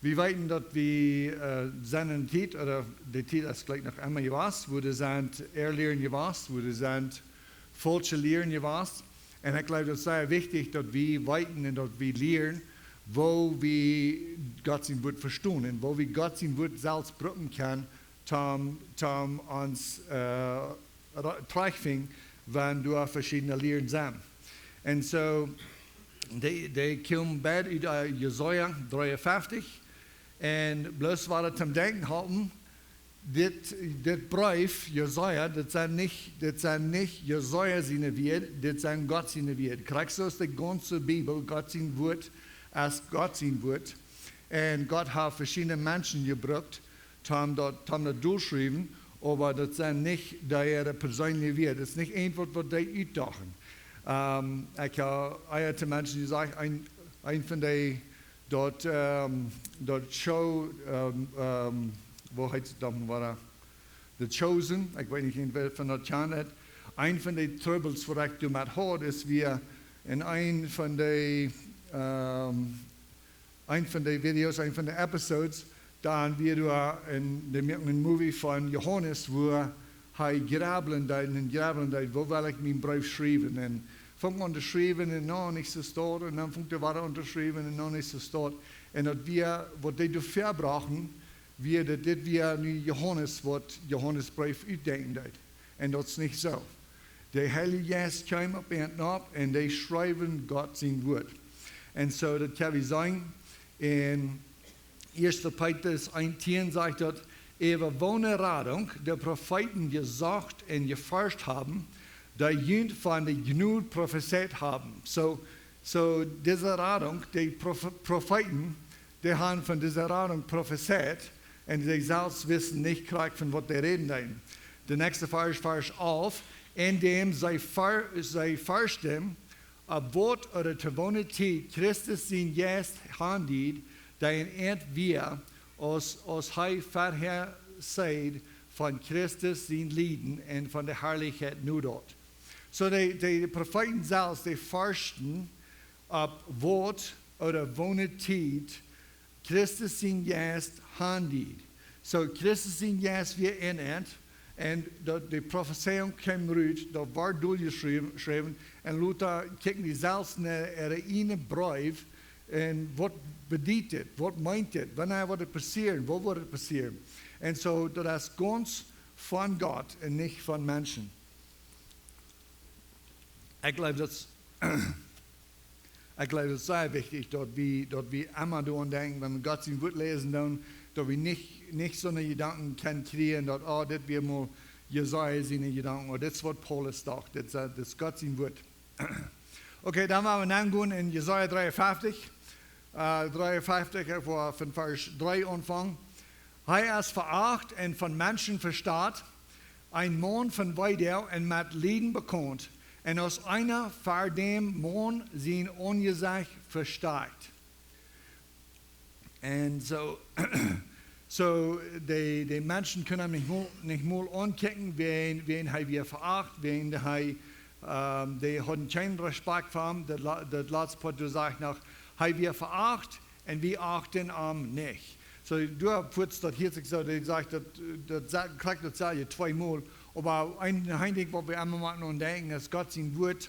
wir weten, dass wir seinen Titel, oder der Titel ist gleich noch einmal gewesen, wo wir sind Lehren gewesen, wo wir sind falsche Lehren gewesen. Und ich glaube, das ist sehr wichtig, dass wir weten und dass wir lernen, wo wir Gott sein Wort verstehen und wo wir Gott sein Wort selbst brücken können, um uns treffen, wenn du verschiedene Lehren sind. Und so, die kommen beide aus Jesaja 53 und bloß war das zum Denken halten, das Brief Jesaja, das sind nicht Jesaja seine Wort, das sind Gott seine Wort. Kriegst du aus der ganzen Bibel, Gott sein Wort, als Gott sein Wort. Und Gott hat verschiedene Menschen gebraucht, um das durchschreiben, aber das sind nicht ihre persönliche Wort. Das ist nicht einfach, was die ausdachen. Ich habe zu Menschen gesagt, ein von den dort Show, wo heißt es dann, war The Chosen, ich weiß nicht, wer von der Channel, ein von den Troubles, wo ich damit habe, ist, wir in ein von den Videos, ein von den Episodes, da haben wir in dem Movie von Johannes, wo er graben da, wo will ich meinen Brief schreiben. Und fängt an zu schreiben und noch nicht so dort, und dann fängt er weiter an zu schreiben und noch nicht so dort. Und dass wir, was die dafür brauchen, das wir nu Johannes, was Johannes Brief ausdenken hat. Und das ist nicht so. Der Heilige Geist kam ab und die schreiben Gott sein Wort. Und so, das kann ich sagen, in 1. Petrus 1,10 sagt dort, über ohne Radung der Propheten gesagt und geforscht haben, da jüngst von der genug prophezeit haben. So diese Radung, die Propheten, die haben von dieser Radung prophezeit und sie selbst wissen nicht gleich, von was die reden. Der nächste Vers, Vers 11, indem sie forschten, ab Wort oder zu wohnen Zeit Christus sein Geist handelt, den wir aus Hei vorher seid von Christus sein Leiden und von der Herrlichkeit nur dort. So die Propheten selbst, die forschten ab Wort oder wohnen Zeit Christus sein Geist handelt. So Christus sein Geist wir erinnert und die Prophezeiung kam raus, da war durchgeschrieben und Luther kicken die selbst in ihre Brief und was bedeutet, was meint es, wann wird es passieren, wo wird es passieren. Und so das ist ganz von Gott und nicht von Menschen. Ich glaube, das ist sehr wichtig, dass wir immer daran denken, wenn wir Gott sein Wort lesen, dass wir nicht so eine Gedanken kriegen, dass, das wir mal Jesaja seine Gedanken, oder das ist, was Paulus sagt, das ist Gott sein Wort. Okay, dann waren wir angehen in Jesaja 53. 53, von Vers 3 anfangen. Er ist veracht und von Menschen verstaat, ein Mann von Weidau und mit Leiden bekannt, und aus einer vor dem Mann sein Ungesicht versteigt. Und so die Menschen können nicht mal ankicken, wen wir veracht, wen die haben keinen Respekt vor ihm. Das letzte Part, du sagst noch, wir veracht und wir achten ihn nicht. So, du hast das hier gesagt, das kriegt das ja zweimal. Aber ein Ding, was wir immer machen denken, ist Gott sein Wort,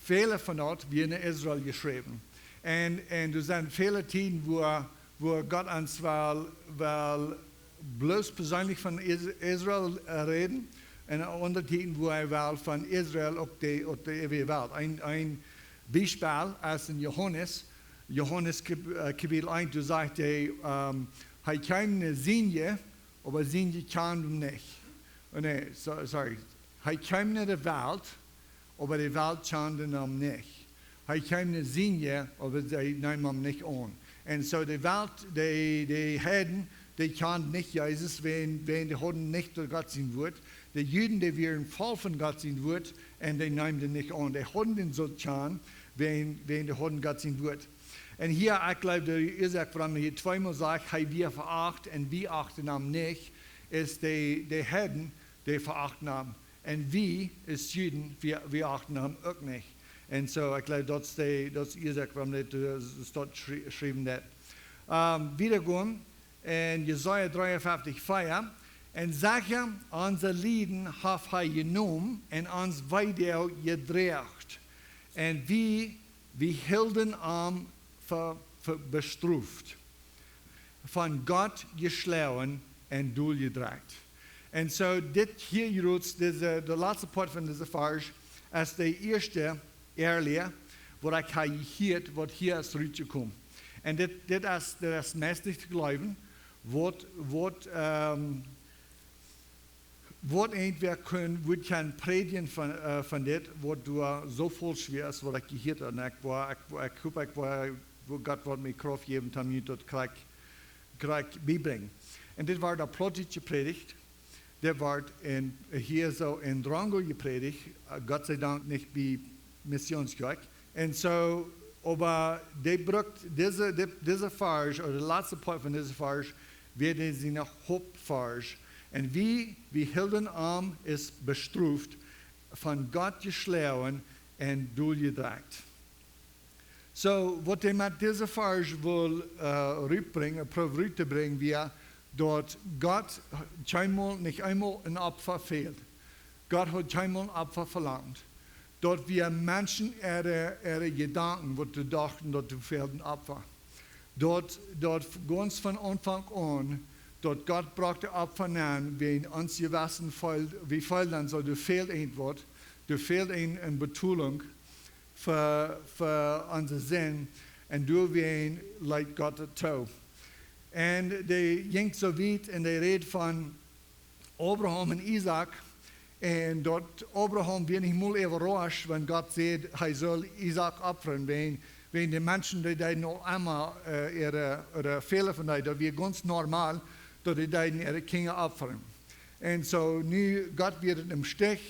viele von dort werden in Israel geschrieben. Und es sind viele Zeiten, wo Gott uns bloß persönlich von Israel reden, und andere Zeiten, wo von Israel auf die ewige Welt. Ein Beispiel ist in Johannes Kapitel 1, du sagst, er kam eine Sinje, aber Sinje kam ihm nicht. Er kam in die Welt, aber die Welt kam ihm nicht. Er kam eine Sinje, aber sie nahmen ihn nicht an. Und so die Welt, die Heiden, die kannten nicht Jesus, wenn die hatten nicht Gott sein Wort. Die Juden, die waren voll von Gott sein Wort, und die nahmen den nicht an. Die hatten den so getan, wenn die hatten Gott sein Wort. Und hier, ich glaube, der Ursache, warum er hier zweimal sagt, wir verachten und wir achten ihn nicht, ist die Heiden, die verachten ihn. Und wir, als Juden, wir achten ihn auch nicht. Und so, ich glaube, das ist die Ursache, warum er dort geschrieben hat. wiedergehen in Jesaja 53, Feier. En zeggen, onze lieden heeft hij genomen en ons weideel gedraagt. En wie hielden hem bestraft. Van God geslagen en doel gedraagt. En zo dit hier roots, de laatste part van deze vers, als de eerste eerlijke, wat ik heb gehoord, wat hier is uitgekomen. En dit is meestal te geloven, wat eentweder kan predigen van dit, wat door zo vol schwer is, wat ik gehoord heb. En ik hoop, God wordt mij kracht geven, om je dat krijg bijbrengen. En dit wordt de plotje predigt. Dit wordt hier zo in Drango gepredigt. Gott sei Dank niet bij Missionskerk. En zo, aber deze vers, of de laatste part van deze vers, werden ze nog hoopvers. En wie hielden hem is bestraft, van God geslagen en doel gedraagt. So, wat hij met deze vers wil uitbrengen, probeert te brengen, weer dat God niet eenmaal een opfer veelt. God hat eenmaal een opfer verlangt. Dat wir mensen ihre gedanken, wat ze dachten, dat ze veelden opfer. Dat ganz van Anfang an, dat God brachte Opfer aan, wie ons gewassen wie viel dan so, er fehlt irgendwas, er fehlt eine Betuung für unsere Sinn, und durch wen leidt Gott het toe. En die ging so weit, en die redt von Abraham und Isaac, en dat Abraham weer niet moeilijk überrascht, wenn Gott sagt, hij soll Isaac opfern, wenn die Menschen, die noch einmal ihre Fehler von denen, das wäre ganz normal, dass die ihre Kinder opfern. Und so, nu Gott wird im Stich,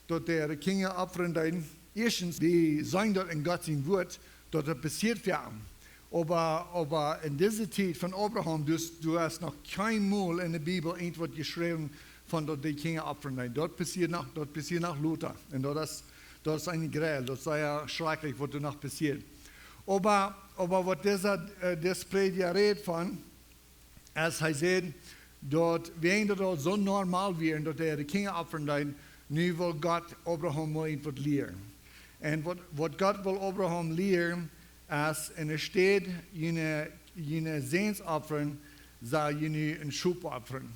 dass die ihre Kinder opfern, erstens, die sagen dort in Gott sein Wort, dass das passiert werden. Aber in dieser Zeit von Abraham, du hast noch kein Mal in der Bibel irgendwas geschrieben, von dass die Kinder opfern. Dort passiert nach Luther. Und das ist ein Gräl, das ist ja schrecklich, was da noch passiert. Aber was das Prediger redet von, als er sagt, dass wenn das so normal wäre, dass die Kinder opfern, nu will Gott Abraham mal etwas lehren. Und was Gott will Abraham lehren, als in der steht, jene Sehnsopfern, sei jene ein Schub opfern.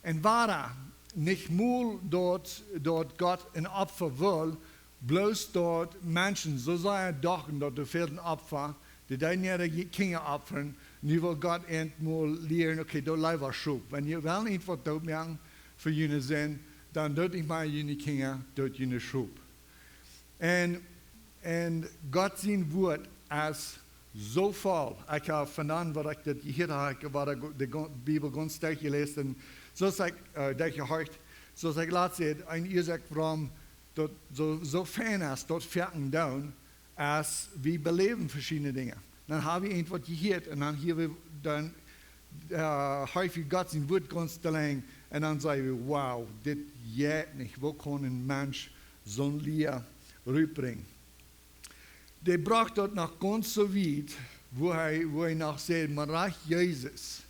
Und war nicht nur dort Gott ein Opfer will, bloß dort Menschen, so sei dachten, dass die vielen Opfer, die ihre Kinder opfern, nu will Gott endmal lehren, okay, da leid was Schub. Wenn ihr wel etwas dort machen für jene Sinn, dann dort nicht mal jene Kinder, dort jene Schub. Und Gott sein Wort als so voll. Ich habe vernommen, was ich das gehört habe, war die Bibel ganz durchgelesen. So sag ich gehört, so sag ich letztens, ein ihr sagt, warum dort so fern ist, dort fertig down, als wir beleben verschiedene Dinge. Dann habe ich etwas gehört und dann hier dann häufig Gott sein Wort ganz lang und dann sagen wir, wow, das geht nicht, wo kann ein Mensch so ein Lied rüberbringen? Der braucht dort noch ganz so weit, wo er noch sagt, man reicht Jesus.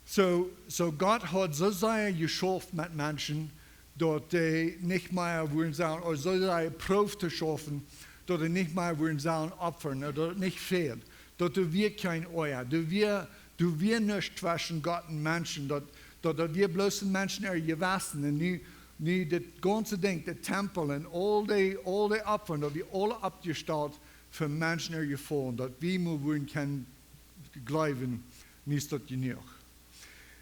So Gott hat so sehr geschaffen mit Menschen, dass die nicht mehr wollen sagen, oder so sehr Prof zu schaffen, dass die nicht mehr wollen sagen, opfern, oder nicht fehlt. Dass du wir kein Euer, du wir nicht zwischen Gott und Menschen, dass wir bloß den Menschen gewassen und nu das ganze Ding, der Tempel und all die Opfer, dass wir alle abgestellt für Menschen gefahren, dass wir nur wollen können glauben, nicht das genug.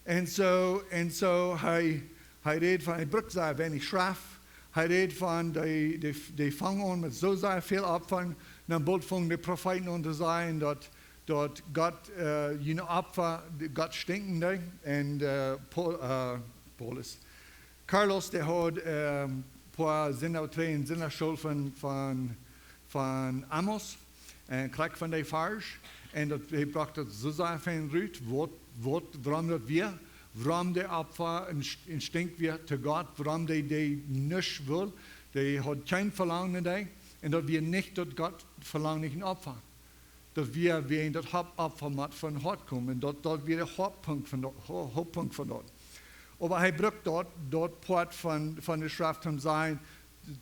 Und so, er redet von, ich brauche sehr wenig Schrift, er redet von, die fangen an mit so sehr viel Opfern, dann bald fangen die Propheten an zu sagen, dass Gott, jene Opfer, Gott stinken, und Paulus. Carlos, der hat ein paar Sinnerschuld von Amos, kriegt von der Farsch, und er braucht das so sehr viel Rüt, warum der Opfer instinkt wird zu Gott, warum die nicht will, der hat kein Verlangen da, und dass wir nicht, dass Gott verlangt nicht ein Opfer. dass wir wegen das Hauptopfer von dort kommen. Dort wird der Hauptpunkt von dort. Aber er braucht dort Port von der Schrift zum sein,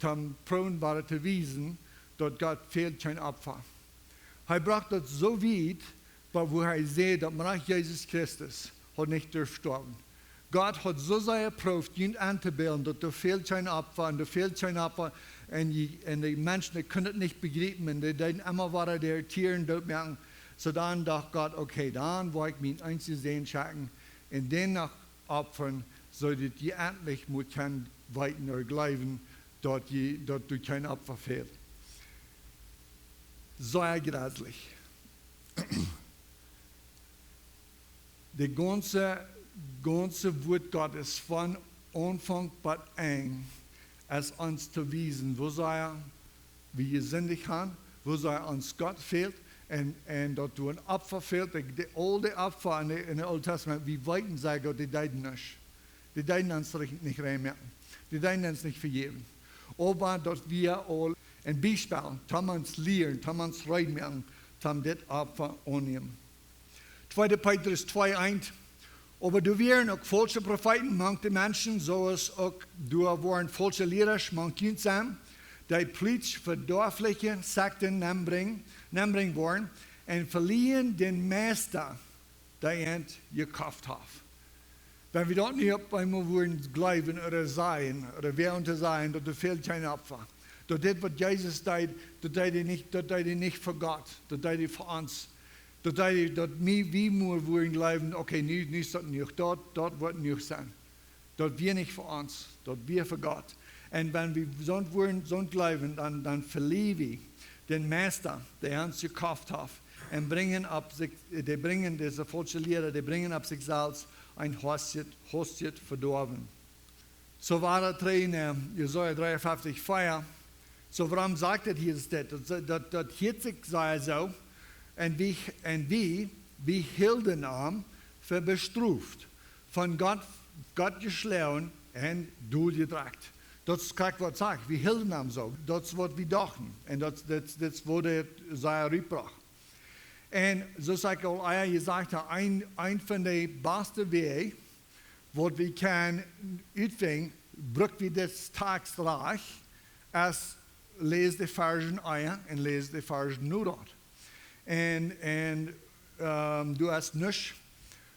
zum Proben zu wiesen, dort Gott fehlt kein Opfer. Er braucht das so weit, wo er sieht, dass man Jesus Christus hat nicht durchgestorben. Gott hat so sehr geprüft, ihn anzubilden, dass da fehlt kein Opfer und da fehlt kein Opfer. Und die Menschen die können es nicht begreifen. Und die denken immer weiter, die Tieren dort merken. So dann dachte Gott, okay, dann wollte ich mich einzig sehen schauen und den nach opfern, so dass die endlich mit kein weiten oder glauben, dort du kein Opfer fehlt. Sehr grauslich. Die ganze Wort Gottes von Anfang bis Ende, als uns zu wiesen, wo wie wir sündig haben, wo uns Gott fehlt, und dort du ein Opfer fehlt, die alte Opfer in dem Alten Testament, wie weiten sei Gott, die deuten nicht. Die deuten uns nicht reinmerken. Die deuten uns nicht vergeben. Aber dort wir all ein Beispiel, haben uns lernen, haben uns reinmerken, haben das Opfer annehmen. 2. Petrus 2,1. Aber du wären auch falsche Propheten, manche Menschen, zoals auch du waren falsche Lehrer, manche zijn, die plötzlich verdorfliche Sekten nambringen worden und verlieren den Meister, der ihn gekauft hat. Wenn wir dort nicht auf einmal wollen glauben oder sein, oder wer unter sein, da fehlt kein Opfer. Das, was Jesus tat, das tat er nicht für Gott, das tat er für uns. Dat wie wir wollen glauben, okay, nu is dat niet, dat wordt niet zijn. Dat wir nicht für uns, dat wir für Gott. Und wenn wir so glauben, dann verlieren wir den Meister, der uns gekauft hat, und bringen diese falsche Lehre, die bringen ab sich selbst ein Hostet verdorben. So war das in Jesaja 53, Feier. So warum sagt er hier das? Das 40 sei so, und wie hielden am für bestruft, von Gott geschlagen und durchgedragt. Das kann was sagen, wie hielden am so, das wird wir dachten, und das wurde sehr rübergebracht. Und so sagt er, ihr sagt, ein von den besten Wegen, wo wir können utwingen, braucht wir das Tagsreich, als lese die Versen ein und lese die Versen nur dort. Und du hast nicht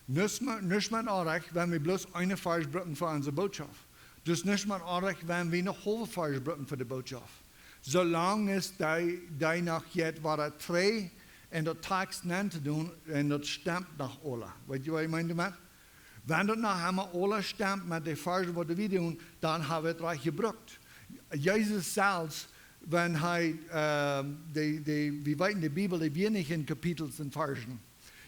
mehr Anrecht, wenn wir bloß eine Vers brauchen für unsere Botschaft. Du hast nicht mehr Anrecht, wenn wir noch halbe Vers brauchen für die Botschaft. Solange es die nach jetzt war, 3 in der Text nennt zu tun, und das stimmt nach alle. Weißt du, was ich meine damit? Wenn das nach einmal alle stimmt mit den Versen, die wir tun, dann haben wir es reich gebraucht. Jesus selbst, wenn wir weiten die Bibel, die wir nicht in Kapiteln und Versen.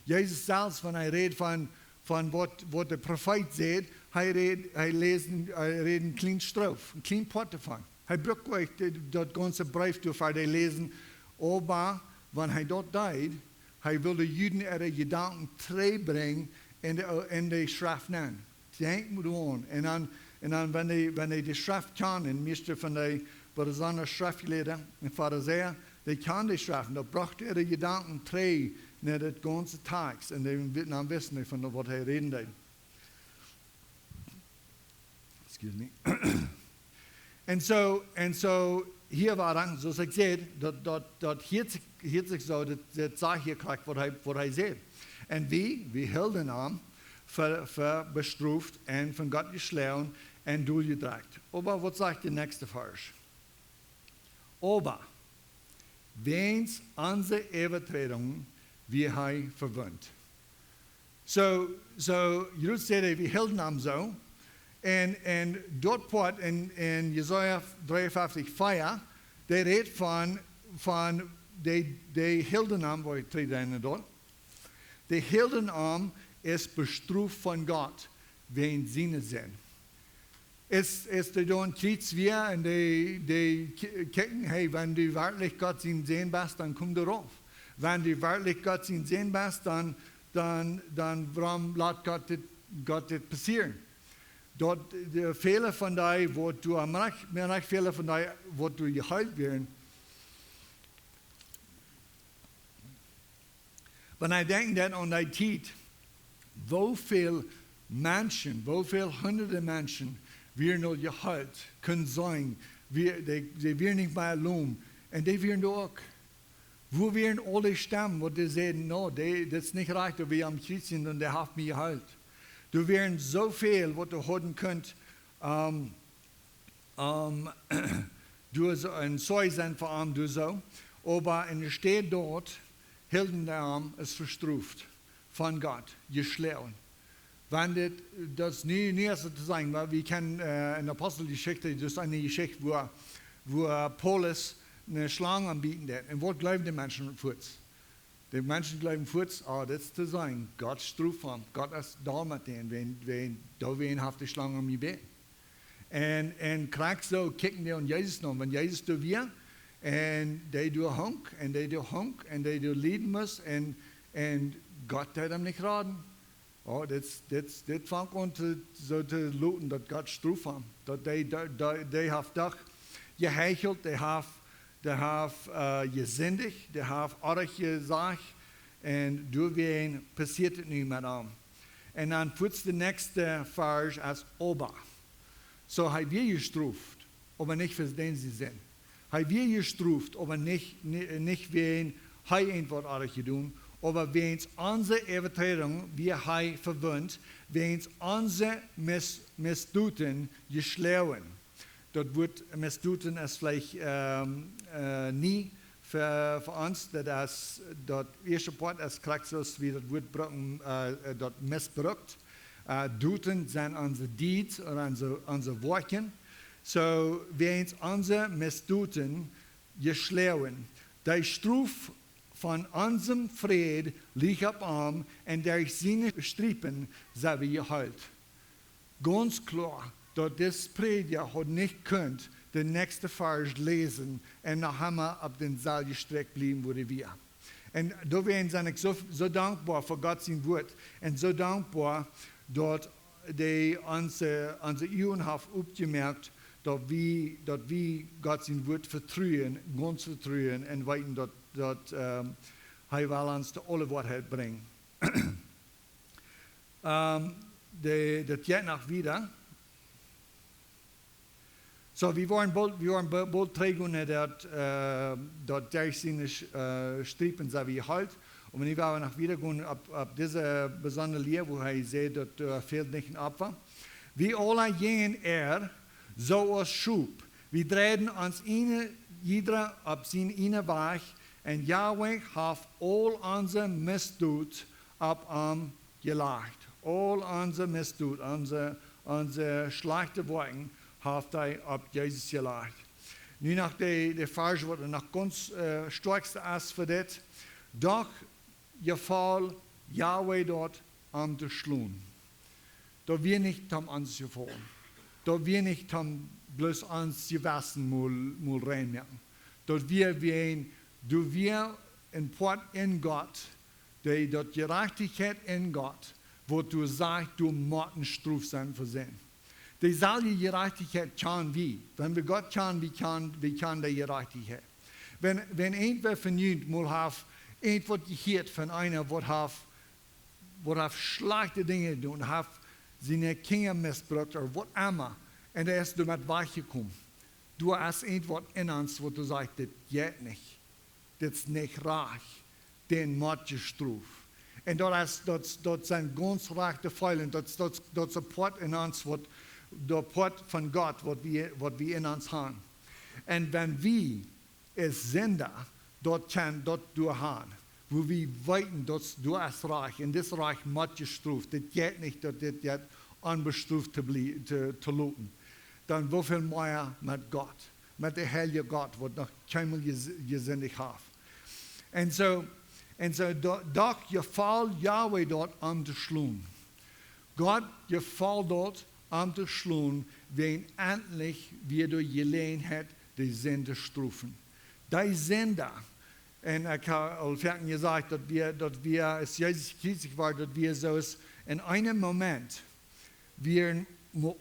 Jesus selbst, wenn redet von was der Prophet sagt, er redet einen kleinen Strophe, einen kleinen Part davon. Er braucht euch das ganze Brief für die lesen, aber wenn dort died, will die Juden ihre Gedanken bringen in die Schrift nennen. Denken wir an. Und dann wenn die Schrift kennen, müsste von der besondere Schriftgelehrten und Pharisäer, die kann die Schrift, da braucht ihre Gedanken nicht das ganze Tag, und die dann wissen nicht, von was er reden will. Excuse me. Und so hier war dann, so ich sehe, dort hier sich so, das sage hier gleich, was er sieht. Und wir hielten an, für bestruft und von Gott geschlagen und durchgedragt. Aber was sagt der nächste Vers? Aber, wenn's unsere Übertretungen wir verwöhnt. So Jesus sagt, wir hielten am so, und dort Port in Jesaja 53, Feier, der redet von die hielten am, wo ich trete dort, die hielten am ist bestruft von Gott, wenn sie sind. Es dann kriegt wir und die kicken, hey, wenn du wirklich Gott sehen bist, dann komm darauf. Wenn du wirklich Gott sehen bist, dann warum lässt Gott das passieren? Dort die Fehler von dir, wo du am Recht Fehler von dir, wo du geheilt werden. Wenn ich denke an die Zeit, wo viele Menschen, wo viele hunderte Menschen wir noch gehalten können sein, die wir nicht mehr erlauben, und die werden auch. Wo werden alle stammen, wo die sagen, no, das ist nicht recht, wir am Krieg sind und der hat mich gehalten. Du werden so viel, was du haben könnt, durch ein Zeug sein vor allem durch so, aber in der Stadt dort, hielten der Arm ist verstruft von Gott, geschlagen. Wenn das nie so zu sagen, weil wir kennen in der Apostelgeschichte, das ist eine Geschichte, wo Paulus eine Schlange anbieten wird. Und was glauben die Menschen kurz? Die Menschen glauben kurz, das ist zu sagen, Gott struft von, Gott ist da mit denen, wenn hat die Schlange am Gebet. Und krank so kicken die an Jesus noch, wenn Jesus da wir, und die durch Hunk, und die durch Hunk, und die durch Lieden muss, und Gott hat ihm nicht raten. Das fängt an so zu looten, dass Gott struft von. Die haben doch geheichelt, die haben gesündigt, die haben alles gesagt, und durch wen passiert es nicht mit ihm. Und dann führt der nächste Vers als Ober. So haben wir gestruft, aber nicht für den sie sind. Haben wir gestruft, aber nicht wen irgendwas alles getan, aber wenn es unsere Übertretung, wir haben verwöhnt, wenn es unsere Missduten geschlagen. Dort wird Missduten es vielleicht nie für uns, das erste Wort als Kraxus, wie das wird dort missbraucht. Duten sind unsere Deeds oder unsere Worte. So, wenn es unsere Missduten geschlagen, der Struf von unserem Fried liegt auf ihm und durch seine Strippen sind wir geheilt. Ganz klar, dass das Prediger hat nicht könnt, den nächsten Vers lesen und noch einmal auf den Saal gestreckt blieben, wo wir. Und da bin ich so dankbar für Gott sein Wort und so dankbar, dass die unsere Jungen haben aufgemerkt, dass wir Gott sein Wort vertrauen, ganz vertrauen und weiten, dass er uns die alle Wahrheit bringt. Das geht noch wieder. So, wir waren bald trägen, dort durch seine Strippen, so wie halt. Und wenn wir noch wieder gehen, ab diese besondere Lehre, wo er sagt, dass fehlt nicht ein Opfer. Wie alle gehen so als Schub. Wir drehen uns jeder auf seinen Weg, und Yahweh hat all unsere Missdut auf ihm gelegt. All unsere Missdut, unsere schlechte Worte, hat er auf Jesus gelegt. Nu nach der Vers, was noch ganz stärkste ist für das, doch gefällt Yahweh dort am zu schlagen. Da wir nicht haben uns gefallen. Da wir nicht haben bloß uns gewassen mal reinmerken. Da wir ein Port in Gott, der dort Gerechtigkeit in Gott, wo du sagst, du musst ein Struf sein für sein. Die selbe Gerechtigkeit kann wir. Wenn wir Gott kann, wie kann die Gerechtigkeit. Wenn irgendwer von uns mal hat, irgendwas gehört von einer, was schlechte Dinge tun, hat seine Kinder missbraucht oder was immer, und er ist damit weggekommen. Du hast irgendwas in uns, wo du sagst, das geht nicht. Das ist nicht reich. Den muss gestruft. Und dort sind ganz rechte Pfeile, dort ist ein Port in uns, der Port von Gott, was wir in uns haben. Und wenn wir es sind, dort durchhauen, wo wir weiten, du hast Reich, und das Reich muss gestruft. Das geht nicht, dass das jetzt unbestruft zu looten. Dann wie viel mehr mit Gott, mit der Heilige Gott, was noch keinmal gesündigt hat. Und so doch gefällt Yahweh dort zu schlagen. Gott gefällt dort zu schlagen, wenn endlich wieder Gelegenheit die Sünde strufen. Die Sünde, und ich habe gesagt, dass wir, als Jesus Christus war, dass wir so in einem Moment, wir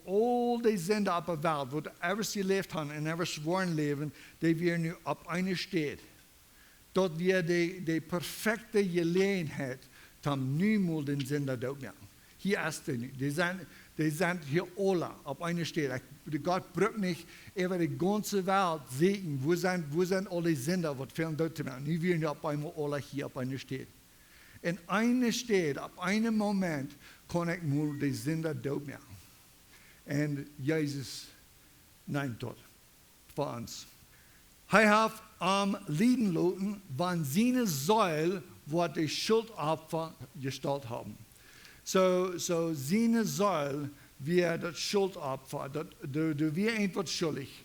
all die Sünde auf der Welt, wo wir ever gelebt haben und ever schworen leben, die wir nur auf einer steht. dat wir die perfekte Gelegenheit haben, niemals den Sender dood machen. Hier ist er nicht. Die sind hier alle auf einer Stelle. Gott braucht nicht über die ganze Welt sehen, wo sind alle Sender, was fehlen dort zu machen. Die werden auf einmal alle hier auf einer Stelle. In einer Stelle, auf einem Moment, kann ich mal die Sender dood machen. Und Jesus nimmt das für uns. Er hat am Lieden lassen, wann seine Säule, wo die Schuldopfer gestellt haben. So seine Säule, wir das Schuldopfer, wir einfach schuldig.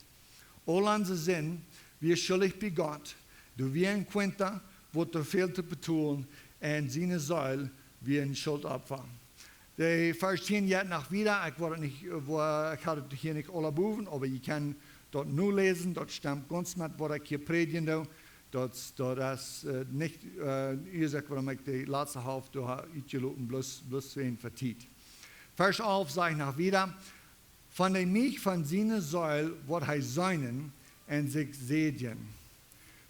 All unsere Sinn, wir schuldig bei Gott. Wir ein Quinter, wo du viel zu betun, und seine Säule, wir ein Schuldopfer. Die Vers 10 jetzt nach wieder, ich hatte hier nicht alle Buben, aber ich kann dort nur lesen, dort stammt ganz mit, was ich hier predigen. Dort ist nicht, ihr sagt, warum ich die letzte Hälfte bloß für ihn vertiet. Vers 11 sage ich nach wieder, von dem mich von seiner Säule, wird er seinen und sich sehen.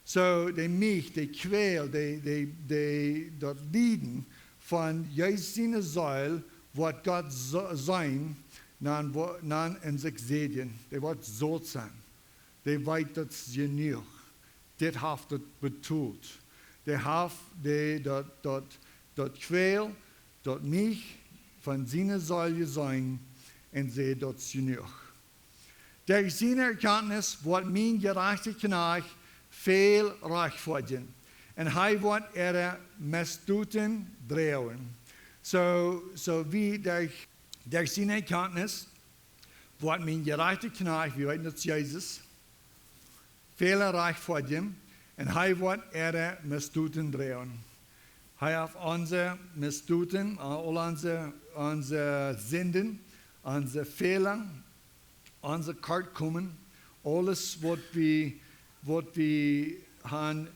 So, die mich, die Quäl, die dort Lieden von Jesus seiner Säule, wird Gott sein, dann in sich sehen. Die wird so sein. Die weiß das genug. Das hat das betont. Die hat dort Quäl, dort mich von seiner Säule sein und sie dort genug. Der seine Erkenntnis wird mein Gerechtigkeit viel reich werden. Und er wird ihre Misstuten drehen. So wie der seine Erkenntnis wird mein Gerechtigkeit, wir wissen das Jesus, viel reich werden. Und er wird ihre Misstuten drehen. Er hat unsere Misstuten, all unsere Sünden, unsere Fehler, unsere Kartkommen, alles, was wir haben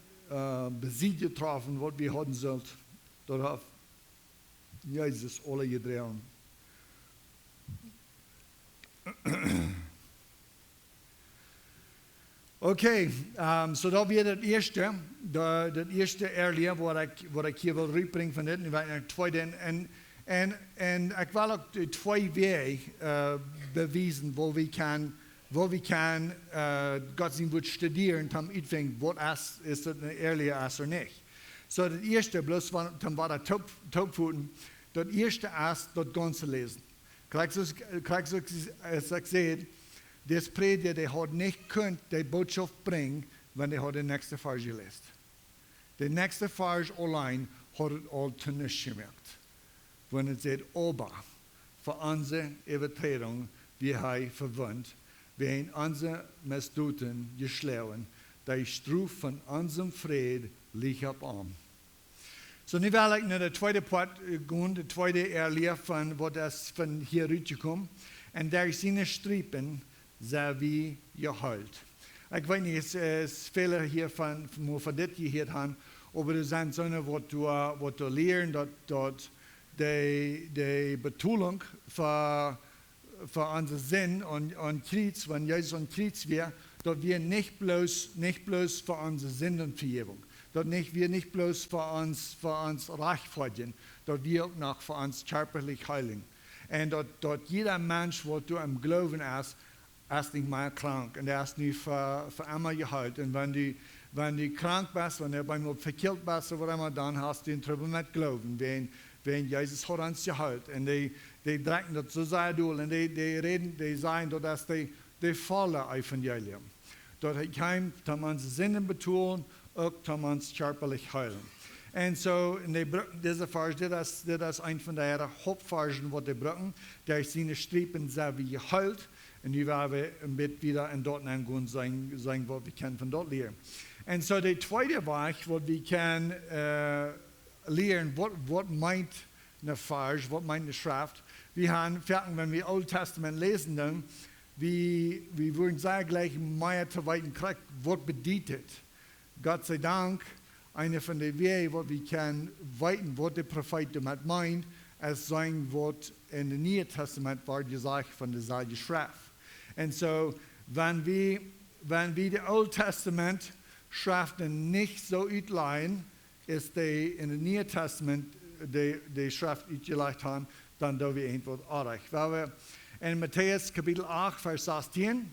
besiegt getroffen, was wir haben sollten, dort hat Jesus alle gedreht. Okay, so da wird das erste Ehrliche, was ich hier will rüberbringen von dem, und zweite, und ich will auch die zwei Wege beweisen, wo wir kann Gott sein Wort studieren und dann anfangen, was ist das eine Ehrliche ist oder nicht. So das erste, bloß dann war das Taubpfoten, das erste ist, das Ganze lesen. Gleich so gesagt, das Prediger, der hat nicht könnt die Botschaft bringen, wenn er den nächsten Vers gelesen. Der nächste Vers allein hat es all zu nichts gemacht. Wenn er sagt, aber für unsere Übertretung, wie er verwundet, wenn unsere Misstuten geschlagen, der Struf von unserem Frieden liegt auf ihm. So, nu will ich naar de tweede part gaan, de tweede Ehrliche von, was das von hier rausgekommen. Und der seine Strippen, sehr wie geheult. Ich weiß nicht, es ist viele hier von dit gehört haben, aber das sind so eine, was du lernen, dort die Betonung für unseren Sinn und Kreuz, wenn Jesus an Kreuz wäre, dort wir nicht bloß für unsere Sündenvergebung. Dort wir nicht bloß für uns reich verdienen, dort wir auch noch für uns körperlich heilen. Und dort jeder Mensch, der du am Glauben ist nicht mehr krank. Und er ist nicht für immer geheilt. Und wenn du krank bist, wenn du einmal verkehrt bist oder immer, dann hast du ihn drüber mit Glauben. Wenn Jesus hat uns geheilt. Und die drücken das so sehr durch. Und die sagen, dass die volle Evangelium. Dort haben unsere Sinnen betonen, auch haben uns körperlich heilen. Und so, diese Vers, das ist ein von der Hauptversen, die brauchen. Der ist seine Strippen sehr wie geheilt. Und nu werden wir ein bisschen wieder in dort angehen, sagen, was wir können von dort lernen. Und so, der zweite Weg, was wir können lernen, was meint eine Vers, was meint eine Schrift. Wir haben, wenn wir Old Testament lesen, dann, wir würden sagen, gleich mehr zu weiten kriegt, was bedeutet. Gott sei Dank, eine von den Wegen, wo wir können weiten, was der Prophet damit meint, als sein Wort in dem Neuen Testament war gesagt von der Schrift. Und so, wenn wir das Old Testament Schriften nicht so uitleihen, ist die in dem Neuen Testament die Schrift uitgelegd haben, dann da wir irgendwo artig. Weil wir in Matthäus Kapitel 8, Vers 16,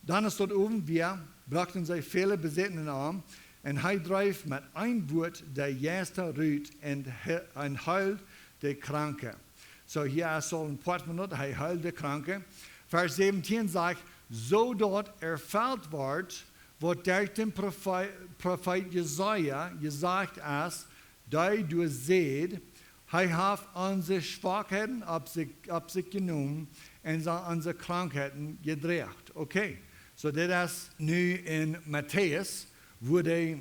dann ist dort oben, wir brachten sie viele Besitzenden an, und er dreif mit ein Wort der erste Rüt und heilt die Kranke. So hier ist so ein Portmanot, er heilt die Kranke. Vers 17 sagt, so dort erfüllt wird, was durch den Prophet Jesaja gesagt ist, da du seht, er hat unsere Schwachheiten auf sich genommen und unsere Krankheiten gedreht. Okay, so das ist nun in Matthäus, wo die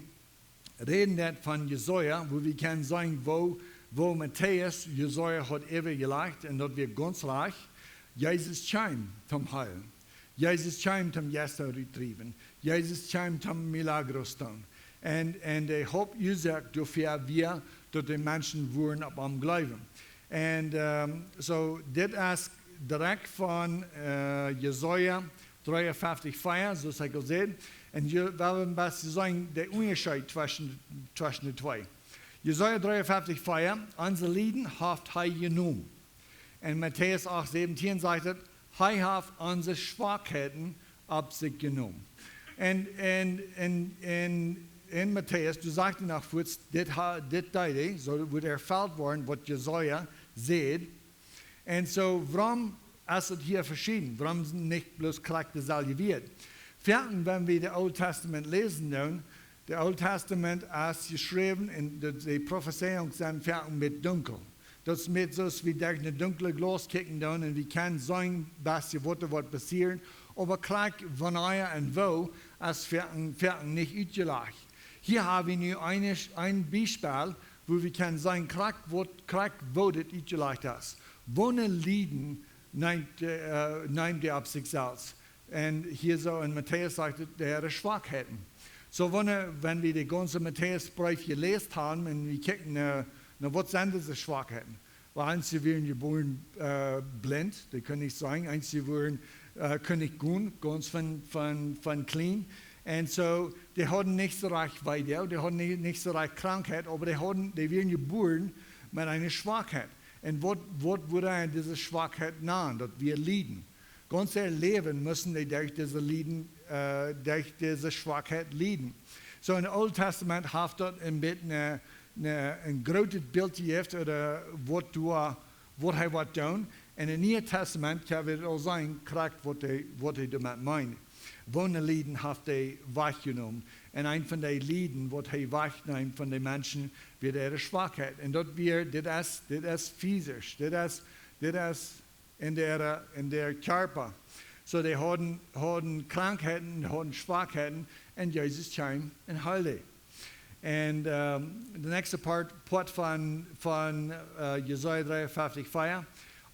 reden von Jesaja, wo wir können sagen, wo Matthäus Jesaja hat übergelegt und dort wird ganz reich, Jesus kam zum Heilen. Jesus kam zum Gäste retrieben. Jesus kam zum Milagros tun. Und der Hauptursache dafür wir, dass die Menschen wurden ab am Glauben. Und so, das ist direkt von Jesaja 53, 4, so sei gesagt. Und wir wollen was sagen, der Unterschied zwischen den zwei. Jesaja 53, 4, unsere Lieden hat er genommen. Und Matthäus 8, 17 sagt, er hat unsere Schwachheiten auf sich genommen. Und in Matthäus, du sagst nach kurz, das so wird erfüllt worden, was Jesaja sieht. Und so, warum ist es hier verschieden? Warum nicht bloß Charakter salviert? Viertens, wenn wir das Alte Testament lesen, dann, das Alte Testament ist geschrieben und die Prophezeiung sind mit Dunkel. Das ist mit so wie durch eine dunkle Glas kicken dann und wir können sagen, was wird passieren. Aber gleich von euch und wo ist viertens nicht ausgelegt. Hier haben wir nur ein Beispiel, wo wir können sagen, gleich wo das ausgelegt ist. Wo ein Lieden nimmt er auf sich selbst. Und hier so in Matthäus sagt er, der hat Schwachheiten. So wenn wir die ganze Matthäus-Brief gelesen haben und wir gucken, was sind diese Schwachheiten? Weil einige werden geboren blind, die können nicht sagen, einige werden können nicht gehen, ganz von clean. Und so, die haben nicht so reich Weide, die haben nicht so reich Krankheit, aber die werden geboren mit einer Schwachheit. Und was würde diese Schwachheit nahen, dass wir leiden? Ganz ihr Leben müssen die durch diese Schwachheit leiden. So im Alten Testament hat dort ein bisschen ein großes Bild gegeben, oder was er wird tun. Und im Neuen Testament kann wir auch sagen, was er damit meint. Wohnen Lieden hat er wahrgenommen. Und ein von den Lieden, was er wahrnimmt von den Menschen, wird ihre Schwachheit. Und dort das ist physisch, das ist in der Körper. So, die haben Krankheiten, haben Schwachheiten, und Jesus kam und heilte. Und der nächste Part von Jesaja 53, 4.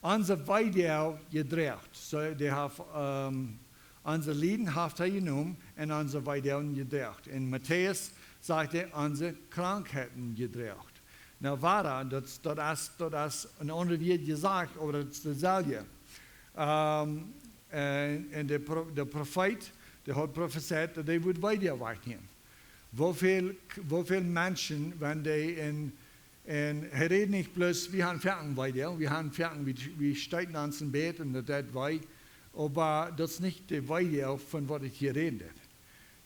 Unser Weidel gedreht. So, die haben unsere Lieden hat er genommen und unsere Weidel gedreht. In Matthäus sagt er, unsere Krankheiten gedreht. Na, war das ist ein anderer wird gesagt, aber das ist dasselbe. Und der Prophet, der hat prophezeit, dass er wird Weidel wegnehmen. Wie viele Menschen, wenn die er redet nicht bloß, wir haben Ferien Weidel, wir haben Ferien, wir steigen ans Bett und das wei. Aber das ist nicht die Weide, von was ich hier rede.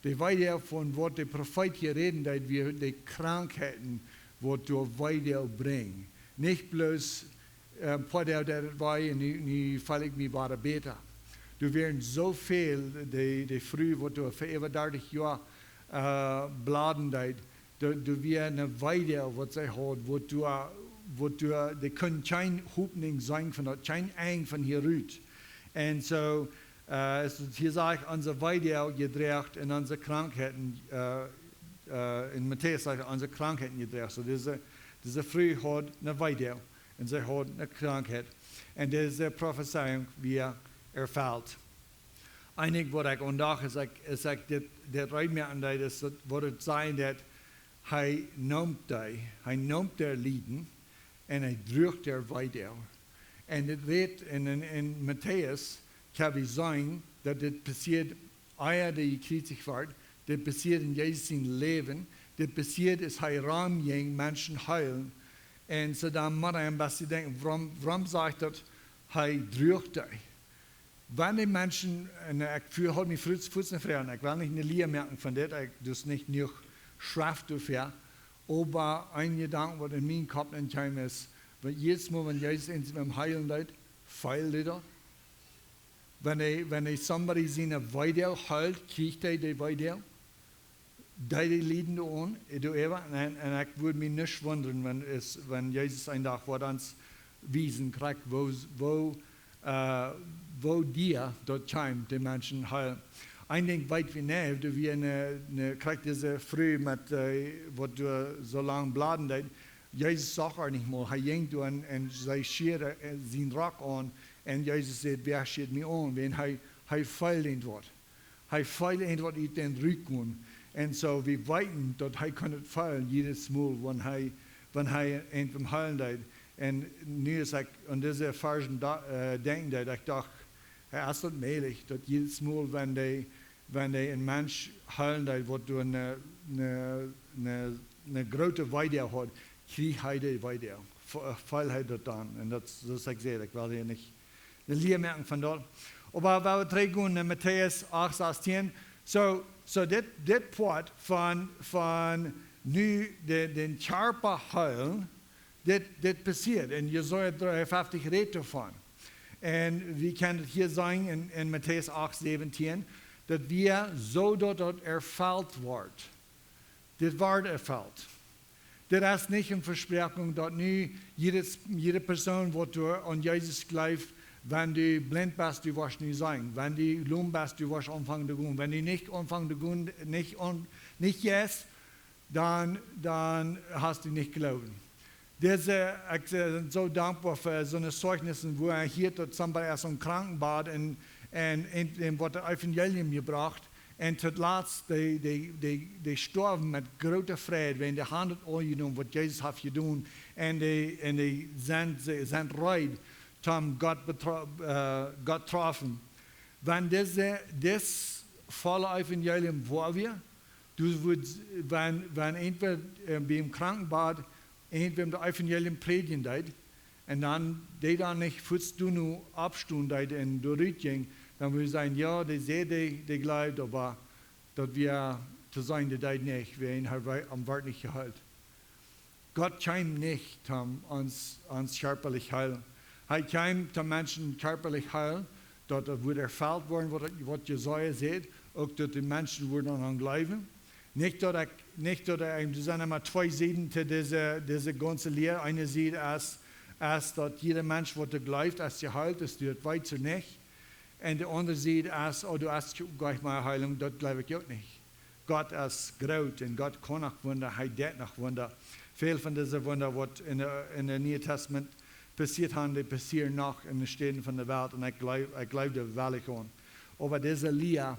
Die Weide, von was der Prophet hier redet, wir die Krankheiten, die durch Weide bringen. Nicht bloß, der war und nie falle ich mir war besser. Du werden so viel, die früh, wo du für über 30 Jahre bladen, du wirst eine Weide, was sie hat, wo du, die können kein Hupning sein, kein Eng von hier rüht. Und so, hier sagt unsere Weide gedreht und unsere Krankheiten, in Matthäus sagt unsere Krankheiten gedreht. So, diese Früh hat eine Weide und sie hat eine Krankheit. Und diese Prophezeiung wird erfüllt. Einig, was ich undache, ist, das reicht mir an, das wird sein, dass er nimmt der Lieden und er drückt der Weide. Und es wird in Matthäus, kann wir sagen, dass das passiert, die gekriegt wird, das passiert in Jesus Leben, das passiert ist, Raum gegen Menschen heilen. Und so dann muss man was denken, warum sagt das, drückt euch. Wenn die Menschen, ich halte mich fußen frei, ich will nicht eine Lehre merken von das, ich das nicht nur Schrift dafür, aber ein Gedanke, was in meinem Kopf entkommt ist, weil jedes Mal, wenn Jesus in seinem Heilen leid, feilt er dort. Wenn somebody seine Weide heilt, kriegt er die Weide. Die liegen da an, und ich würde mich nicht wundern, wenn Jesus ein Tag vor uns wiesen kriegt, wo dir dort kommt, die Menschen heilen. Ein Ding weit wie näher, du wie kriegt diese früh mit, wo du so lange bladen dein. Jesus sagt auch nicht mal, ging du und sie schiert seinen Rock an, und Jesus sagt, wer schiert mich an, wenn feilt ihn dort. Feilt ihn dort in den Rücken. Und so, wir weiten, dort kann es fallen, jedes Mal, wenn in dem Heilen leid. Und nu ist ich, und diese falschen Denken, ich dachte, es ist möglich, dass jedes Mal, wenn die ein Mensch heilen leid, wo du eine große Weide hat, kriegt er die Weide, fall er dort an. Und das ist ich sehe, ich will hier nicht eine Lehre merken von dort. Aber wenn wir trägen in Matthäus 8, 16, so das Part von nu den Körper heilen, das passiert. Und Jesaja 53 redet davon. Und wir können hier sagen in Matthäus 8, 17, dass wir so dort erfüllt wird. Das wird erfüllt. Das ist nicht eine Versprechung, dass nu jede Person, die du an Jesus glaubt, wenn du blind bist, du wirst nicht sein. Wenn du lahm bist, du wirst anfangen zu gehen. Wenn du nicht anfangen zu gehen, nicht jetzt, dann hast du nicht glauben. Ich bin so dankbar für so eine Zeugnis, wo hier dort somebody aus einem Krankenbad und wird das Evangelium gebracht. Und tot laatst, die sterben mit großer Freude, wenn die Hand angenommen, was Jesus hat getan. Und die sind reut. Gott getroffen. Wenn das volle Evangelium vor wir, wenn entweder beim Krankenbad entweder das Evangelium predigen deit, und dann die dann nicht fürs du nur abstund deit und durchging, dann würde ich sagen, ja, die sehen die glaubt, aber dass wir zu sein, die deit nicht, wir ihn am Wort nicht gehalten. Gott kann nicht uns körperlich heilen. Er kam den Menschen körperlich heilen, dort wird erfüllt worden, was Jesaja sagt, auch dass die Menschen würden daran glauben. Nicht, dass das sind immer zwei Seiten zu dieser ganzen Lehre. Eine sieht, dass jeder Mensch, der glaubt, dass er heilt, das tut weiter nicht. Und die andere sieht, dass du hast gleich mal Heilung, das glaube ich auch nicht. Gott ist groß und Gott kann auch Wunder, er tut noch Wunder. Viele von diesen Wunder, was in der Neuen Testament passiert haben, die passieren noch in den Städten von der Welt, und ich glaube da wirklich an. Aber diese Lehre,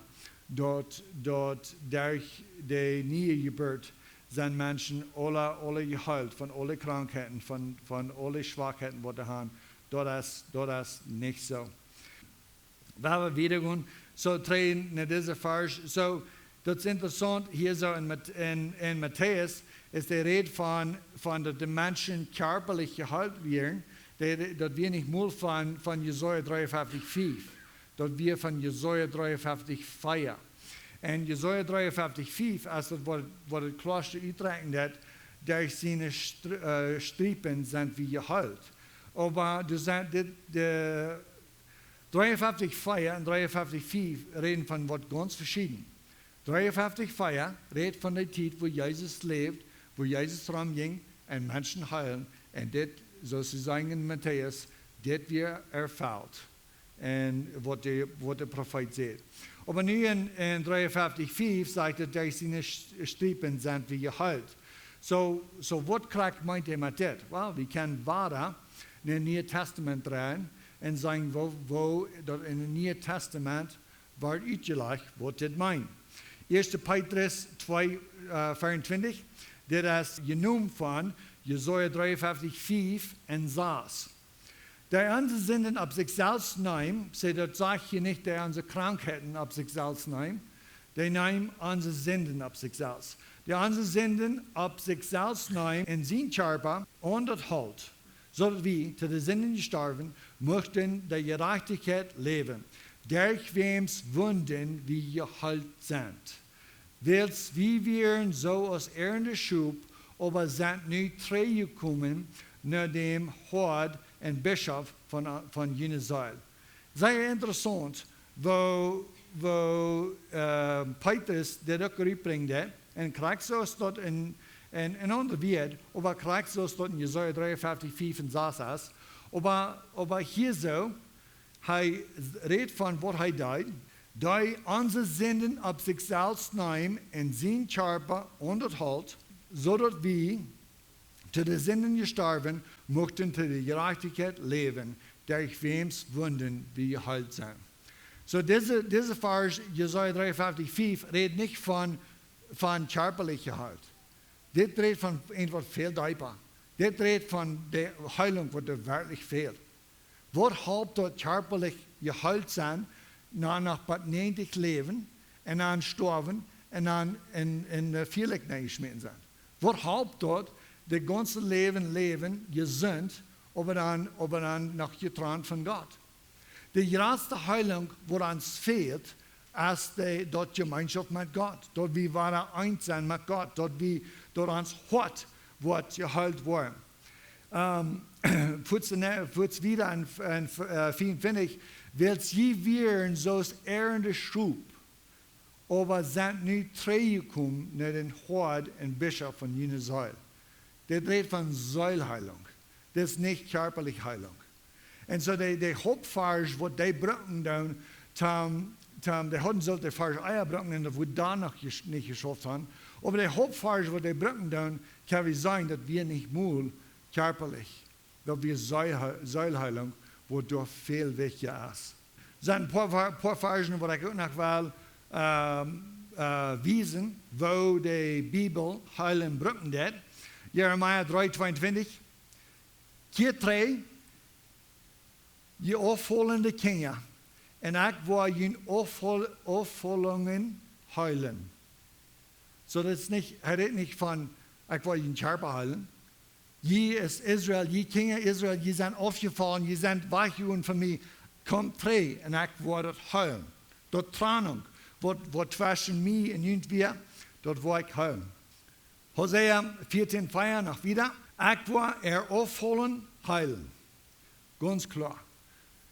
dort durch die neue Geburt sind Menschen alle geheilt von allen Krankheiten, von allen Schwachheiten, die sie haben. Das ist nicht so. Wenn wir wiedergehen, so treten in dieser Vers, so, das ist interessant, hier so in Matthäus ist die Rede von dass die Menschen körperlich geheilt werden, dass wir nicht nur von Jesaja 53,5, dass wir von Jesaja 53 feiern. Und Jesaja 53,5, also was das Kloster Utrecht hat, durch seine Striepen sind wir geheilt. Aber die 53,4 und 53,5 reden von was ganz verschieden. 53,4 redet von der Zeit, wo Jesus lebt, wo Jesus rumging und Menschen heilen. Und das, sozusagen in Matthäus, das wir erfüllt. Und was der Prophet sagt. Aber nu in 53,5 sagt er, dass seine Striepen sind wie geheilt. So was meint er mit das? Well, wir können weiter in das Neue Testament rein und sagen, wo dort in dem Neuen Testament wird ausgelegt, was das meint. 1. Petrus 2, 24, das ist genommen von Jesaja 53,5 und 6. Der andere sind auf sich selbst nehmen, das sagt hier nicht, der unsere Krankheiten auf sich selbst nehmen. die nehmen unsere Sünden auf sich selbst. Die unsere Sünden auf sich selbst nehmen und sind Körper und das Halt, so dass wir zu den Sünden gestorben, möchten der Gerechtigkeit leben, durch wems Wunden wie geheilt sind. Wils wie wir so aus Erde schub, aber sind nicht gekommen, nach dem Hort und Bischof von Jenesael. Sehr interessant, wo Petrus der Rückgriff bringte, und Kriegsos dort in andere Welt, aber Kriegsos dort in Jesaja 53, 5 und 6, aber hier so, er redet von, was er tut, die unsere Sünden auf sich selbst nehmen und sein Körper unterhält, so dass wir zu den Sünden gestorben, möchten zu der Gerechtigkeit leben, durch wems Wunden wir geheilt sind. So diese Vers, Jesaja 53, 5, redet nicht von körperlicher Halt. Das redet von etwas viel tiefer. Das redet von der Heilung, die wirklich fehlt. Was halt dort körperlich geheilt sein, nach 90 Leben, und dann sterben, und dann in Vierlich geschmissen sind. Was halt dort das ganze Leben gesund, aber dann noch getrennt von Gott. Die größte Heilung, die uns fehlt, ist dort Gemeinschaft mit Gott. Dort wir waren eins sein mit Gott. Dort uns Hort wird geheilt worden. Kurz wieder an 54, weil sie wären so Erde Schub, aber sind nicht gekommen nach den Hort und Bischof von Jenesael. Der redet von Säulheilung. Das ist nicht körperliche Heilung. Und so die Hauptfarge, was die brauchen, die hatten so die falsche Eier brauchen, und wo da noch nicht geschafft haben. Aber die Hauptfarge, was die brauchen, kann wir sagen, dass wir nicht mal körperlich, dass wir Säulheilung, wodurch viel wichtiger ist. Es sind ein paar Fargen, wo ich auch noch will, wiesen, wo die Bibel heilen brauchen hat. Jeremia 3,22. Hier drei, die aufholende Kinder, und ich will die Aufholungen heilen. So das ist nicht, er redet nicht von, ich will den Körper heilen. Je ist Israel, je Kinder Israel, die sind aufgefallen, die sind weichgegangen von mir. Kommt drei, und ich will das heilen. Dort Trennung, was zwischen mir und wir, dort will ich heilen. Hosea 14,4 noch wieder. Ich will aufholen, heilen. Ganz klar.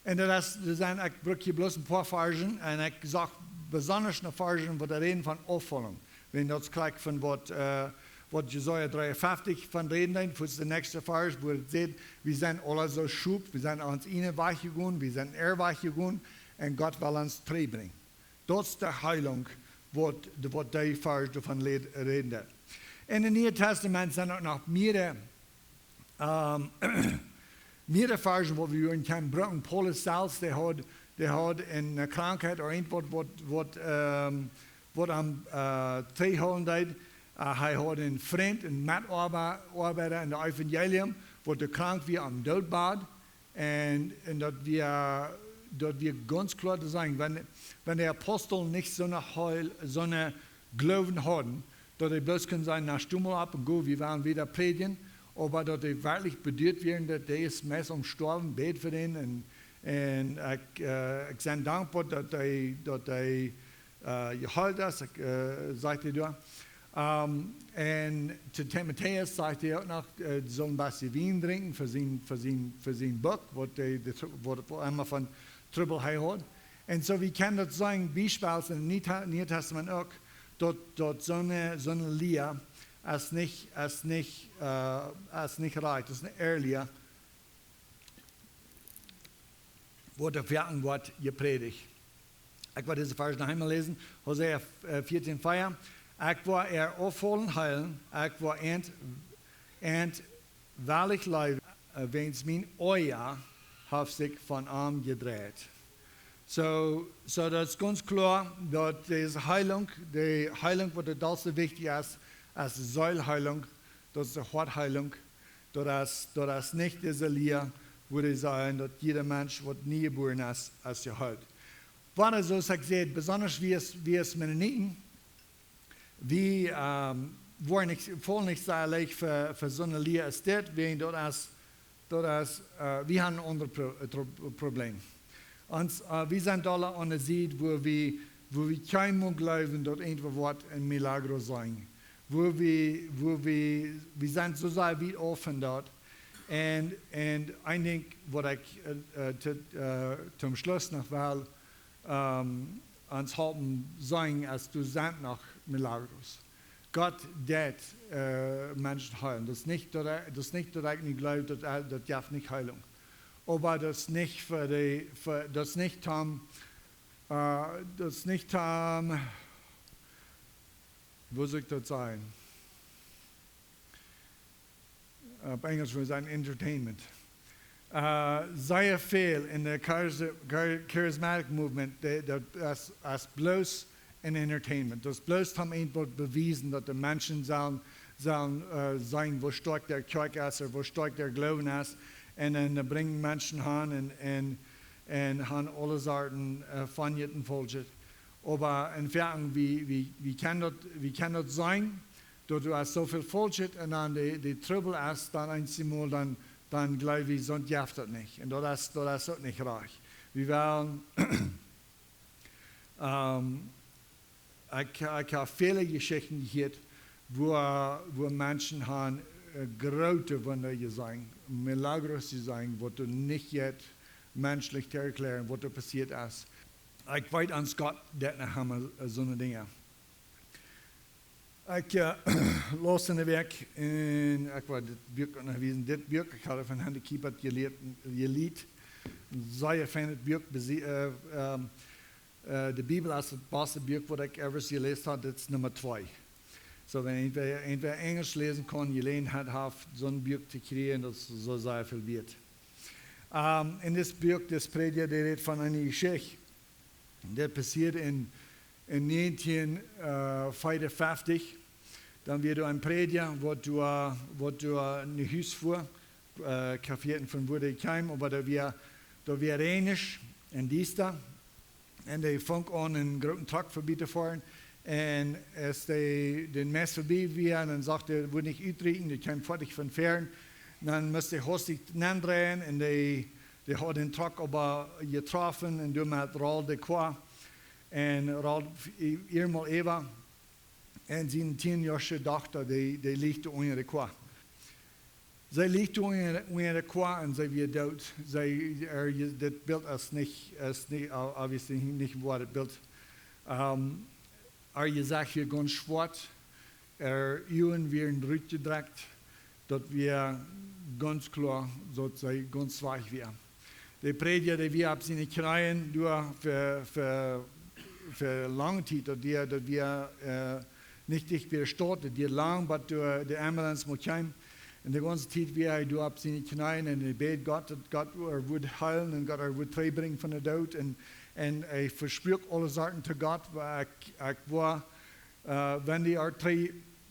Und das sind, ich brauche hier bloß ein paar Versen, und ich sage besonders eine Versen, wo da reden von Aufholung. Wenn das gleich von was Jesaja 53 von reden, dann ist der nächste Vers, wo es sagt, wir sind alle so schub, wir sind uns innen weichgegangen, wir sind weichgegangen, und Gott will uns treu bringen. Das ist die Heilung, was die Vers davon reden. In dem Neuen Testament sind auch noch mehrere Versen, wo wir können brauchen. Paulus selbst, der hat eine Krankheit oder irgendwas, was am Treiholen hat. Er hat einen Freund, einen Mitarbeiter in der Evangelium, wo der krank war am Todbad. Und dort wir ganz klar sagen, wenn der Apostel nicht so eine Glauben hatten, dass er bloß können sagen, na stummel ab und go, wir werden wieder predigen, aber dass er wirklich bedeutet werden, dass der ist meist umgestorben, bet für ihn, und ich bin dankbar, dass er geheilt ist, sagt er da. Und zu Timotheus sagt er auch noch, sollen ein bisschen Wein trinken für sein Buch, wo einmal von Trübel hat. Und so, wie kann das sagen, beispielsweise im Neuen Testament auch, dort so eine Lehre ist nicht reich, das ist eine ehrliche, wo der Wirken wird gepredigt. Ich werde diese Vers noch einmal lesen, Hosea 14,4. Ich will aufholen, heilen, ich will wahrlich leben, wenn es mein Euer hat sich von Arm gedreht. So das ist ganz klar, dass diese Heilung, die Heilung, die das wichtig ist, als Säulheilung, das ist eine Hortheilung, dass nicht diese Lehre, würde ich sagen, dass jeder Mensch, der nie geboren ist, als geheilt. war so, ich sehe, besonders wie es Mennoniten, wie voll nicht sehr leicht für so eine Lehre ist das, wegen das wir haben ein anderes Problem. Und wir sind alle an der Seite, wo wir kein Mal glauben, dass irgendwas ein Milagro sein. Wo wir sind so sehr weit offen dort. Und ich denke, was ich zum Schluss noch will, ans Halten sagen, als du sagst nach Milagros. Gott det Menschen heilen. Das ist nicht, dass ich nicht glaube, das darf nicht Heilung. Aber das ist nicht das nicht wo soll ich das sagen? Auf Englisch würde ich sagen Entertainment. Sehr viel in der Charismatic Movement, das ist bloß ein Entertainment. Das bloß haben einfach bewiesen, dass die Menschen sollen sagen, wo stark der Kirche ist oder wo stark der Glauben ist. Und dann bringen Menschen an und haben alle Sorten von jeden Folget. Aber in Wirkung, wie kann das sein, dass du hast so viel Folget und dann die Trouble hast, dann einmal, dann glaube ich, sonst darf das nicht. Und das ist auch nicht reich. Wir wollen, ich habe viele Geschichten gehört, wo Menschen haben große Wunder gesagt, Milagros gesagt, was du nicht jetzt menschlich zu erklären, was da passiert ist. Ich weiß ans Gott, das haben so eine Dinge. Ich los in den Weg in, ich war das Buch angewiesen, das Buch, ich hatte von Handicap geliehen, sehr feines Buch, die Bibel ist das beste Buch, das ich ever gelesen habe, das ist Nummer 2. So, wenn entweder Englisch lesen kann, gelesen hat, so ein Buch zu kriegen, das so sehr viel wird. In das Buch, das Prediger, der redet von einer Geschichte, das passiert in 1954. Dann wird ein Prediger, wo du ein Haus fuhr, Kaffeeten von wo ich kam, aber da wir Rheinisch in Diester. Und die fängt an, einen großen Truck vorbei zu fahren. Und als den Mess vorbei war, dann sagt er, wo nicht übrigen, die kam fertig von fern. Dann musste ich hastig drehen und die hat den Truck aber getroffen und du mit Raul de Qua. Und Raul einmal Eva. Und seine 10-jährige Tochter, die liegt unter der Qua. Sie liegt unter der Qua und sie wird tot. Das Bild ist nicht, obviously nicht was das Bild. Gesagt, wir gehen schwarz. Jungen werden durchgedrückt, dass wir ganz klar, sozusagen, ganz weich werden. Die Prediger, die wir ab seine Knien für lange Zeit, dass wir nicht wieder starten, die lang, aber die Ambulance muss kommen. Und die ganze Zeit, wie du ab seine Knien und ich bete Gott, dass Gott wird heilen und Gott wird freibringen von der Tod. Und ich verspüre alle Sachen zu Gott, weil ich war, wenn die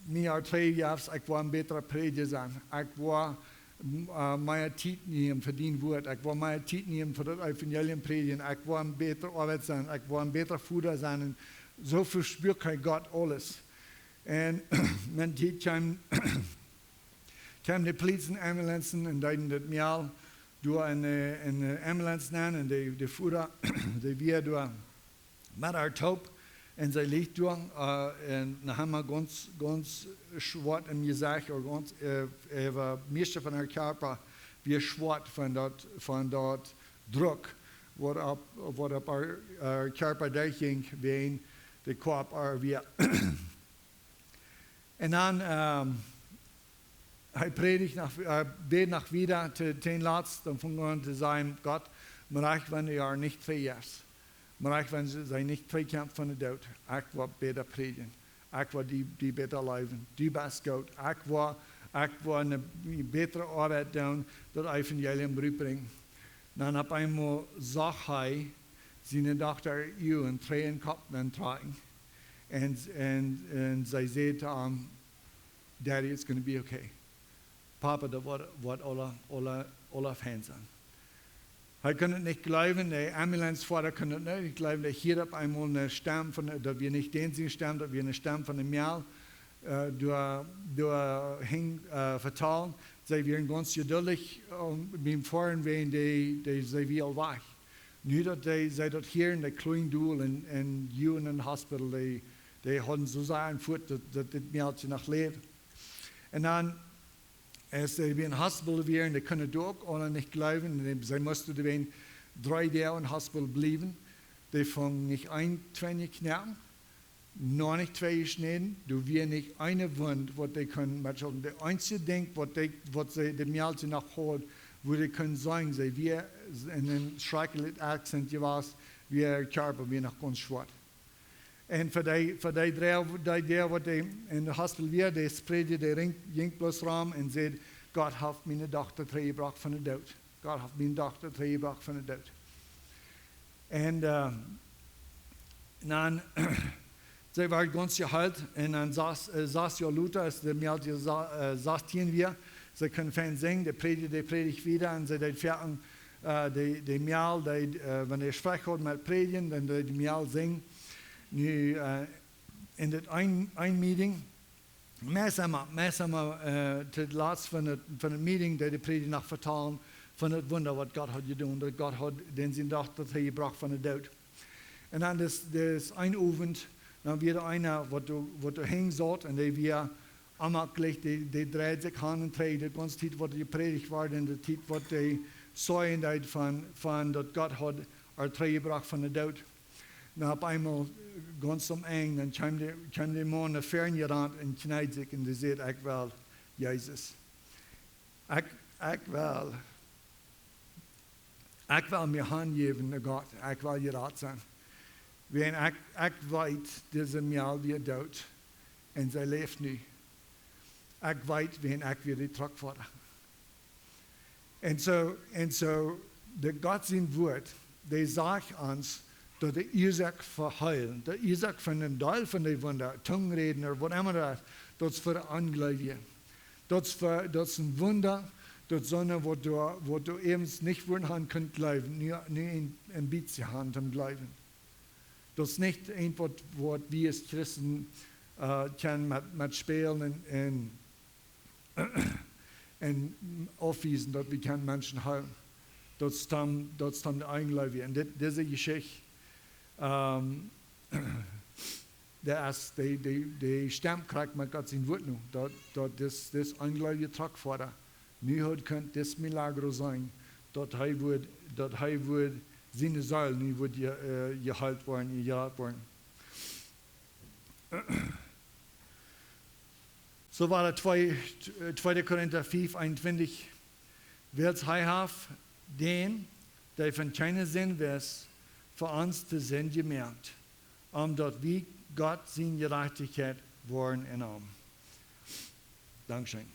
mir 3 Jahre, ich war ein besserer Prediger sein. Ich war meine Zeit nehmen für den Wort. Ich war meine Zeit nehmen für das Evangelium predigen. Ich war ein besserer Arbeit sein. Ich war ein besserer Futter sein. Und so verspürt Gott alles. Und wenn die kamen die Polizei, Ambulanzen und dann das Mal durch eine Ambulance nehmen und die Futter, die wir durch mit der Taub und sie liegt durch und dann haben wir ganz schwarz im Gesicht oder ganz, meiste von der Körper wie schwarz von dort Druck, was auf der Körper durchging, wegen der Körper wie. Und dann predigt bet nach wieder den Letzten, dann fängt an zu sagen, Gott, bereich, wenn du nicht verjährst. Bereich, wenn sie nicht freikämpft von der Tod. Ich war besser predigen. Ich war die besser leben. Du bist Gott. Ich war eine bessere Arbeit tun, das Evangelium rüberbringen. Dann auf einmal sagt er, seine Tochter Ewan Tränen Kopf tragen. And sie said to him, Daddy, it's going to be okay. Papa, dat wordt alle hands aan. Er kann es nicht glauben, der Ambulanzfahrer kann es nicht glauben, der hier auf einmal eine Stamm von, dass wir nicht den sind Stamm, dass wir eine Stamm von dem Mial vertalen. Sie werden ganz geduldig beim Fahren, wenn die sie will weg. Nu dat zij dat hier in de kleine doel en you in een hospital, die hadden zo zijn voet dat dit meldje nog leeft. En dan, als ze weer in hospital waren, die kunnen het ook alle niet geloven. Zij moesten er 3 dagen in hospital blijven. Die vangen niet 21 knappen, nog niet 2 gesneden. Du weer niet eine Wund, wat die kunnen matchen. De einzige ding, wat ze de meldje nog hoort, wo die können sagen, sie wir in einem schrecklichen Akzent was, wir Körper wie noch ganz schwach. Und für die die in der Hospital wir, die sprechen, die ging bloß rum und sagt, Gott hat meine Tochter gebracht von der Tod. Gott hat meine Tochter gebracht von der Tod. Und dann, sie war ganz geheilt und dann saß ja Luther, als der mir saß hier wir. Sie können fein singen, der predigt wieder und sie fertig, die Mial, wenn er spricht mit predigen, dann die Mial singen. Nu, in dat ein Meeting, meestal het laatst van het meeting, die predigt nog vertalen van het wonder wat God had gedaan, dat God had zijn dacht dat hij gebracht van de dood. En dan is een avond, dan weer einer, wat er heen zat en die weer aanmakkelijk, die draait zich aan en treedt, dat ons tijd wat gepredigt werd en de tijd wat die zoiend van dat God had gebracht van de dood. Nou, op eenmaal ganz am eng, dan kwam die man naar fern gerand en knijdt zich en die zegt, ik wel, Jezus. Ik wil mijn hand geven naar God, ik wil je raad zijn. Want ik weet, deze mial weer dood en zij leeft nu. Ik weet, wanneer ik weer terugvallen. En zo, de God zijn woord, die zegt ons, dat de Isaac verheilen, de Isaac van een deel van die wunder, tongreden of wat immer dat is voor de aangelovigen. Dat is een wunder, dat is een wat du eben niet worden gaan kunt geloven, nu een beetje gaan te geloven. Dat is niet een wat we als Christen kunnen met spelen en afwijzen dat we kunnen mensen houden. Dat is dan de aangelovigen. En deze geschichte, de stem krijgt met God zijn woord nu. Dat is aangelovigen terugvorderen. Nu kan dit milagro zijn, dat hij wordt zijn zuil nu wordt gehaald worden, gejaagd worden. So war het 2. Korinther 5:21. Wilt hij heeft den, die van keine zin was, voor ons te zijn gemerkt, omdat we God zijn gerechtigheid worden en arm. Dankeschön.